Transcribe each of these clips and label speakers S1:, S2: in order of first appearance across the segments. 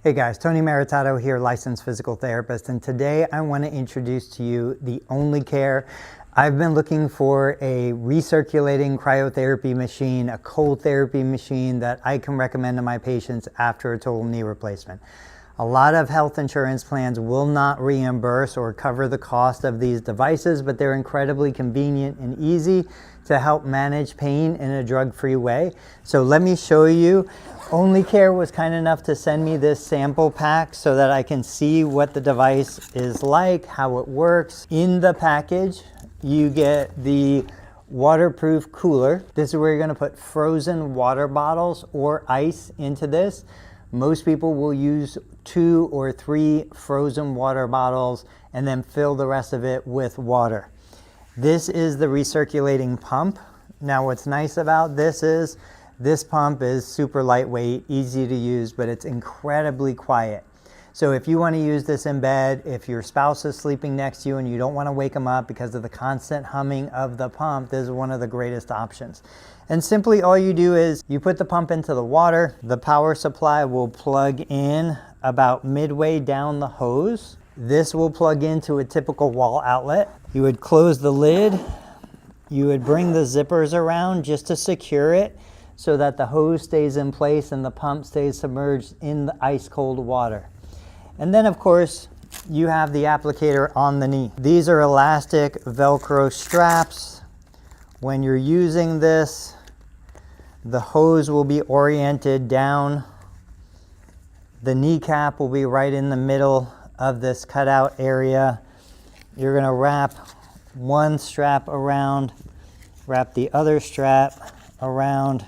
S1: Hey guys, Tony Maritato here, licensed physical therapist, and today I want to introduce to you the OnlyCare. I've been looking for a recirculating cryotherapy machine, a cold therapy machine that I can recommend to my patients after a total knee replacement. A lot of health insurance plans will not reimburse or cover the cost of these devices, but they're incredibly convenient and easy to help manage pain in a drug-free way. So let me show you. OnlyCare was kind enough to send me this sample pack so that I can see what the device is like, how it works. In the package, you get the waterproof cooler. This is where you're gonna put frozen water bottles or ice into this. Most people will use 2 or 3 frozen water bottles and then fill the rest of it with water. This is the recirculating pump. Now what's nice about this is this pump is super lightweight, easy to use, but it's incredibly quiet. So if you want to use this in bed, if your spouse is sleeping next to you and you don't want to wake them up because of the constant humming of the pump, this is one of the greatest options. And simply all you do is you put the pump into the water, the power supply will plug in about midway down the hose. This will plug into a typical wall outlet. You would close the lid, you would bring the zippers around just to secure it so that the hose stays in place and the pump stays submerged in the ice cold water. And then of course, you have the applicator on the knee. These are elastic Velcro straps. When you're using this, the hose will be oriented down. The kneecap will be right in the middle of this cutout area. You're gonna wrap one strap around, wrap the other strap around,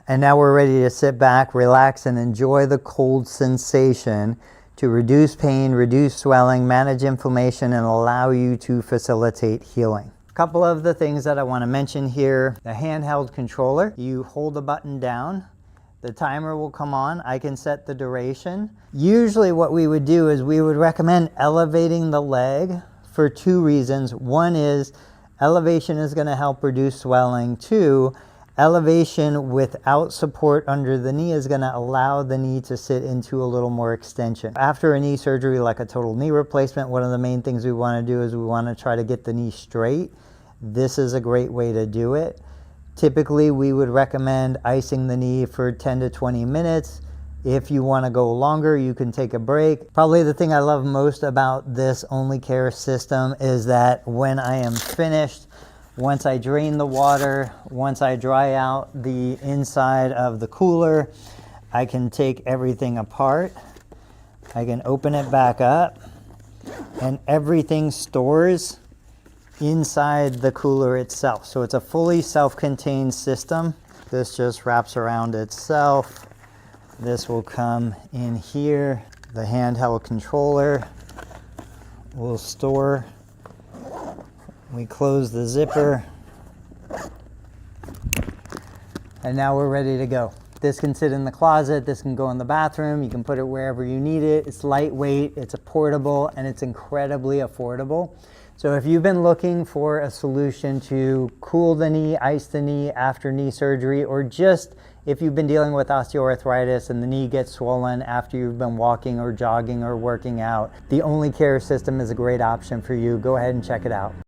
S1: and now we're ready to sit back, relax, and enjoy the cold sensation to reduce pain, reduce swelling, manage inflammation, and allow you to facilitate healing. A couple of the things that I want to mention here: the handheld controller. You hold the button down, the timer will come on. I can set the duration. Usually what we would do is we would recommend elevating the leg for 2 reasons. One is elevation is going to help reduce swelling. 2, elevation without support under the knee is going to allow the knee to sit into a little more extension. After a knee surgery like a total knee replacement, one of the main things we want to do is we want to try to get the knee straight. This is a great way to do it. Typically we would recommend icing the knee for 10 to 20 minutes. If you want to go longer, you can take a break. Probably the thing I love most about this OnlyCare system is that when I am finished, once I drain the water, once I dry out the inside of the cooler, I can take everything apart. I can open it back up, and everything stores inside the cooler itself. So it's a fully self-contained system. This just wraps around itself. This will come in here. The handheld controller will store. We close the zipper, and now we're ready to go. This can sit in the closet, this can go in the bathroom, you can put it wherever you need it. It's lightweight, it's portable, and it's incredibly affordable. So if you've been looking for a solution to cool the knee, ice the knee after knee surgery, or just if you've been dealing with osteoarthritis and the knee gets swollen after you've been walking or jogging or working out, the OnlyCare system is a great option for you. Go ahead and check it out.